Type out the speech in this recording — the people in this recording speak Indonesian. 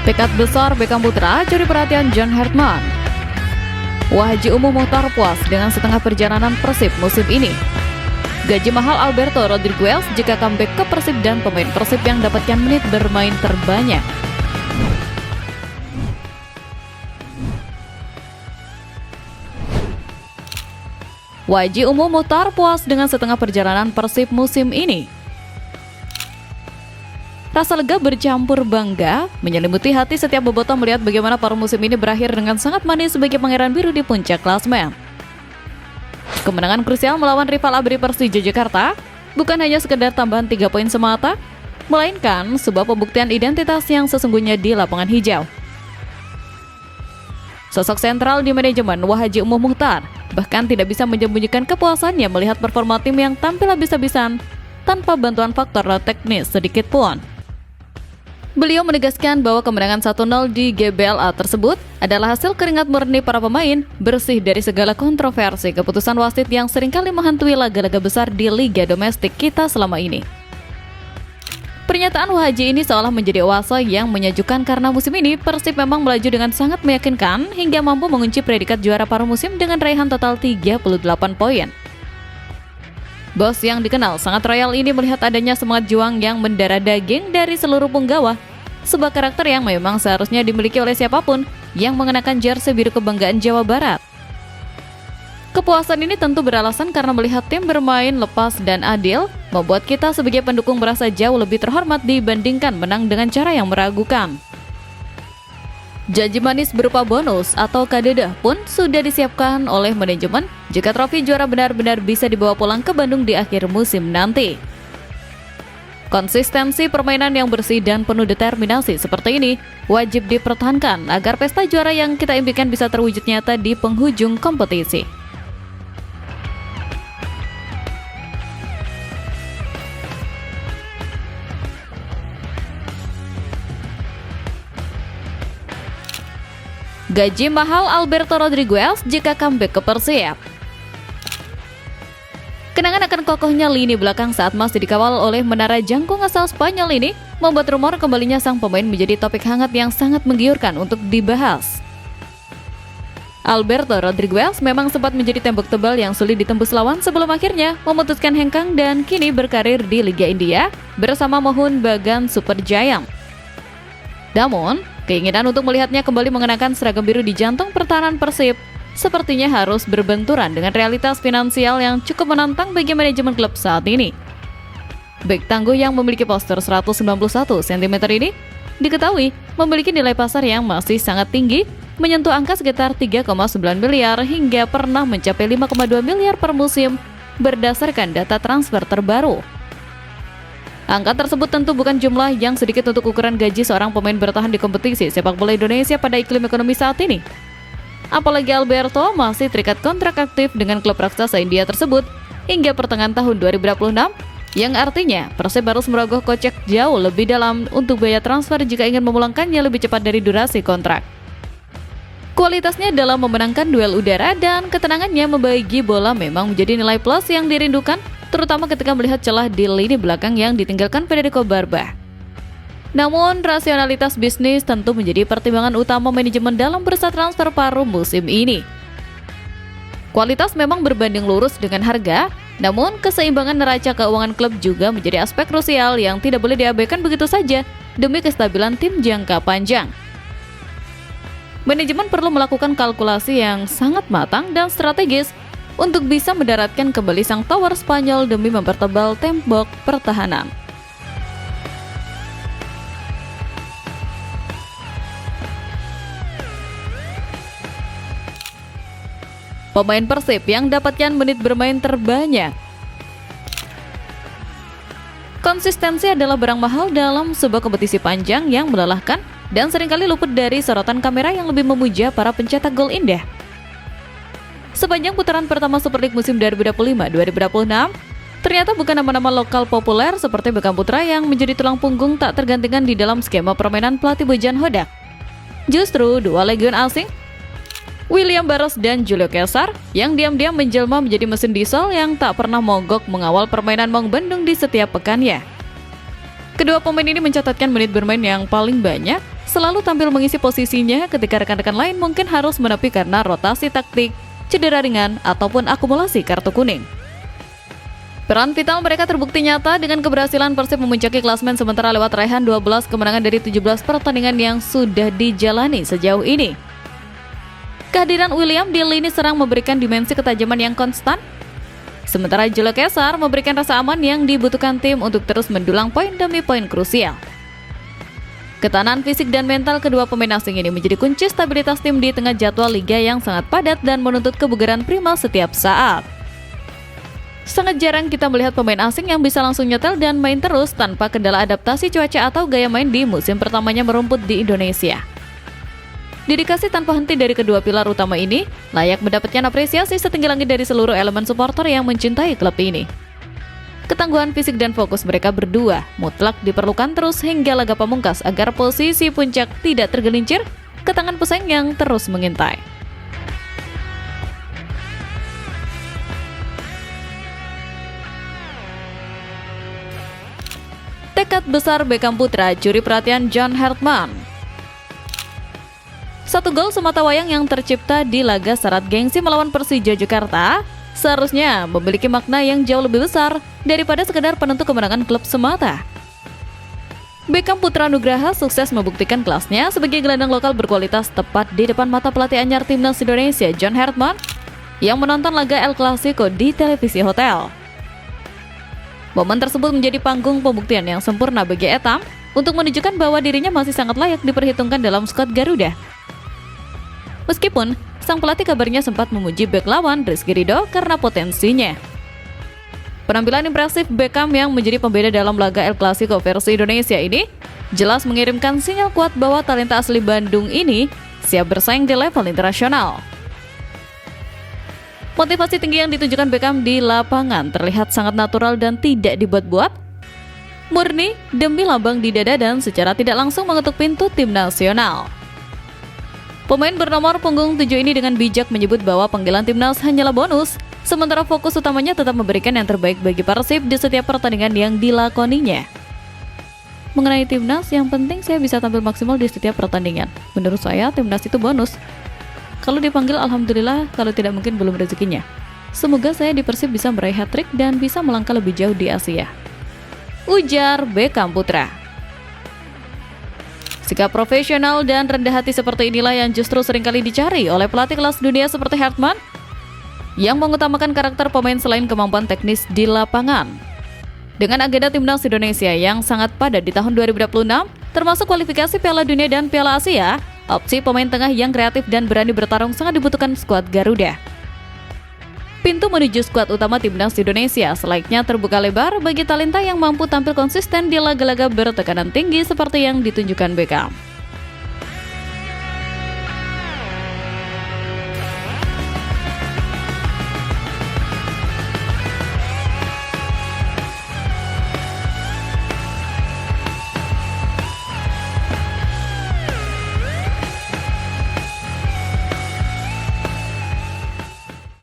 Tekad besar Beckham Putra curi perhatian John Hartman. Haji Umuh Muchtar puas dengan setengah perjalanan Persib musim ini. Gaji mahal Alberto Rodriguez jika comeback ke Persib dan pemain Persib yang dapatkan menit bermain terbanyak. Haji Umuh Muchtar puas dengan setengah perjalanan Persib musim ini. Rasa lega bercampur bangga menyelimuti hati setiap bobotoh melihat bagaimana paruh musim ini berakhir dengan sangat manis sebagai Pangeran Biru di puncak klasemen. Kemenangan krusial melawan rival abri Persija Jakarta bukan hanya sekedar tambahan 3 poin semata, melainkan sebuah pembuktian identitas yang sesungguhnya di lapangan hijau. Sosok sentral di manajemen Haji Umuh Muchtar bahkan tidak bisa menyembunyikan kepuasannya melihat performa tim yang tampil habis-habisan tanpa bantuan faktor teknis sedikit pun. Beliau menegaskan bahwa kemenangan 1-0 di GBLA tersebut adalah hasil keringat murni para pemain, bersih dari segala kontroversi keputusan wasit yang seringkali menghantui laga-laga besar di liga domestik kita selama ini. Pernyataan Haji ini seolah menjadi oase yang menyejukkan karena musim ini Persib memang melaju dengan sangat meyakinkan hingga mampu mengunci predikat juara paruh musim dengan raihan total 38 poin. Bos yang dikenal sangat royal ini melihat adanya semangat juang yang mendarah daging dari seluruh punggawa, sebuah karakter yang memang seharusnya dimiliki oleh siapapun yang mengenakan jersey biru kebanggaan Jawa Barat. Kepuasan ini tentu beralasan karena melihat tim bermain lepas dan adil, membuat kita sebagai pendukung merasa jauh lebih terhormat dibandingkan menang dengan cara yang meragukan. Janji manis berupa bonus atau kadedah pun sudah disiapkan oleh manajemen jika trofi juara benar-benar bisa dibawa pulang ke Bandung di akhir musim nanti. Konsistensi permainan yang bersih dan penuh determinasi seperti ini wajib dipertahankan agar pesta juara yang kita impikan bisa terwujud nyata di penghujung kompetisi. Gaji mahal Alberto Rodriguez jika comeback ke Persib. Kenangan akan kokohnya lini belakang saat masih dikawal oleh menara jangkung asal Spanyol ini membuat rumor kembalinya sang pemain menjadi topik hangat yang sangat menggiurkan untuk dibahas. Alberto Rodriguez memang sempat menjadi tembok tebal yang sulit ditembus lawan sebelum akhirnya memutuskan hengkang dan kini berkarir di Liga India bersama Mohun Bagan Super Giant. Namun, keinginan untuk melihatnya kembali mengenakan seragam biru di jantung pertahanan Persib sepertinya harus berbenturan dengan realitas finansial yang cukup menantang bagi manajemen klub saat ini. Bek tangguh yang memiliki postur 191 cm ini diketahui memiliki nilai pasar yang masih sangat tinggi, menyentuh angka sekitar 3,9 miliar hingga pernah mencapai 5,2 miliar per musim berdasarkan data transfer terbaru. Angka tersebut tentu bukan jumlah yang sedikit untuk ukuran gaji seorang pemain bertahan di kompetisi sepak bola Indonesia pada iklim ekonomi saat ini. Apalagi Alberto masih terikat kontrak aktif dengan klub raksasa India tersebut hingga pertengahan tahun 2026, yang artinya Persib harus merogoh kocek jauh lebih dalam untuk biaya transfer jika ingin memulangkannya lebih cepat dari durasi kontrak. Kualitasnya dalam memenangkan duel udara dan ketenangannya membagi bola memang menjadi nilai plus yang dirindukan, terutama ketika melihat celah di lini belakang yang ditinggalkan Federico Barba. Namun, rasionalitas bisnis tentu menjadi pertimbangan utama manajemen dalam bursa transfer paruh musim ini. Kualitas memang berbanding lurus dengan harga, namun keseimbangan neraca keuangan klub juga menjadi aspek krusial yang tidak boleh diabaikan begitu saja demi kestabilan tim jangka panjang. Manajemen perlu melakukan kalkulasi yang sangat matang dan strategis untuk bisa mendaratkan kembali sang tower Spanyol demi mempertebal tembok pertahanan. Pemain Persib yang dapatkan menit bermain terbanyak. Konsistensi adalah barang mahal dalam sebuah kompetisi panjang yang melelahkan dan seringkali luput dari sorotan kamera yang lebih memuja para pencetak gol indah. Sepanjang putaran pertama Super League musim 2025-2026, ternyata bukan nama-nama lokal populer seperti Beckham Putra yang menjadi tulang punggung tak tergantikan di dalam skema permainan pelatih Bojan Hodak. Justru dua legion asing, William Barros dan Julio Cesar, yang diam-diam menjelma menjadi mesin diesel yang tak pernah mogok mengawal permainan Maung Bandung di setiap pekannya. Kedua pemain ini mencatatkan menit bermain yang paling banyak, selalu tampil mengisi posisinya ketika rekan-rekan lain mungkin harus menepi karena rotasi taktik, cedera ringan, ataupun akumulasi kartu kuning. Peran vital mereka terbukti nyata dengan keberhasilan Persib memuncaki klasemen sementara lewat raihan 12 kemenangan dari 17 pertandingan yang sudah dijalani sejauh ini. Kehadiran William di lini serang memberikan dimensi ketajaman yang konstan, sementara Julio Cesar memberikan rasa aman yang dibutuhkan tim untuk terus mendulang poin demi poin krusial. Ketahanan fisik dan mental kedua pemain asing ini menjadi kunci stabilitas tim di tengah jadwal liga yang sangat padat dan menuntut kebugaran prima setiap saat. Sangat jarang kita melihat pemain asing yang bisa langsung nyetel dan main terus tanpa kendala adaptasi cuaca atau gaya main di musim pertamanya merumput di Indonesia. Dedikasi tanpa henti dari kedua pilar utama ini layak mendapatkan apresiasi setinggi langit dari seluruh elemen supporter yang mencintai klub ini. Ketangguhan fisik dan fokus mereka berdua mutlak diperlukan terus hingga laga pamungkas agar posisi puncak tidak tergelincir ke tangan pesaing yang terus mengintai. Tekad besar Beckham Putra curi perhatian John Hartman. Satu gol sematawayang yang tercipta di laga syarat gengsi melawan Persija Jakarta seharusnya memiliki makna yang jauh lebih besar daripada sekedar penentu kemenangan klub semata. Beckham Putra Nugraha sukses membuktikan kelasnya sebagai gelandang lokal berkualitas tepat di depan mata pelatih anyar timnas Indonesia John Hartman yang menonton laga El Clasico di televisi hotel. Momen tersebut menjadi panggung pembuktian yang sempurna bagi Etam untuk menunjukkan bahwa dirinya masih sangat layak diperhitungkan dalam skuad Garuda. Meskipun sang pelatih kabarnya sempat memuji bek lawan Rizky Ridho karena potensinya. Penampilan impresif Beckham yang menjadi pembeda dalam laga El Clasico versi Indonesia ini jelas mengirimkan sinyal kuat bahwa talenta asli Bandung ini siap bersaing di level internasional. Motivasi tinggi yang ditunjukkan Beckham di lapangan terlihat sangat natural dan tidak dibuat-buat, murni demi lambang di dada dan secara tidak langsung mengetuk pintu tim nasional. Pemain bernomor punggung 7 ini dengan bijak menyebut bahwa panggilan timnas hanyalah bonus, sementara fokus utamanya tetap memberikan yang terbaik bagi Persib di setiap pertandingan yang dilakoninya. Mengenai timnas, yang penting saya bisa tampil maksimal di setiap pertandingan. Menurut saya, timnas itu bonus. Kalau dipanggil, alhamdulillah, kalau tidak mungkin belum rezekinya. Semoga saya di Persib bisa meraih hat-trick dan bisa melangkah lebih jauh di Asia, ujar Beckham Putra. Sikap profesional dan rendah hati seperti inilah yang justru seringkali dicari oleh pelatih kelas dunia seperti Hartman yang mengutamakan karakter pemain selain kemampuan teknis di lapangan. Dengan agenda timnas Indonesia yang sangat padat di tahun 2026, termasuk kualifikasi Piala Dunia dan Piala Asia, opsi pemain tengah yang kreatif dan berani bertarung sangat dibutuhkan skuad Garuda. Pintu menuju skuad utama timnas Indonesia selayaknya terbuka lebar bagi talenta yang mampu tampil konsisten di laga-laga bertekanan tinggi seperti yang ditunjukkan Beckham.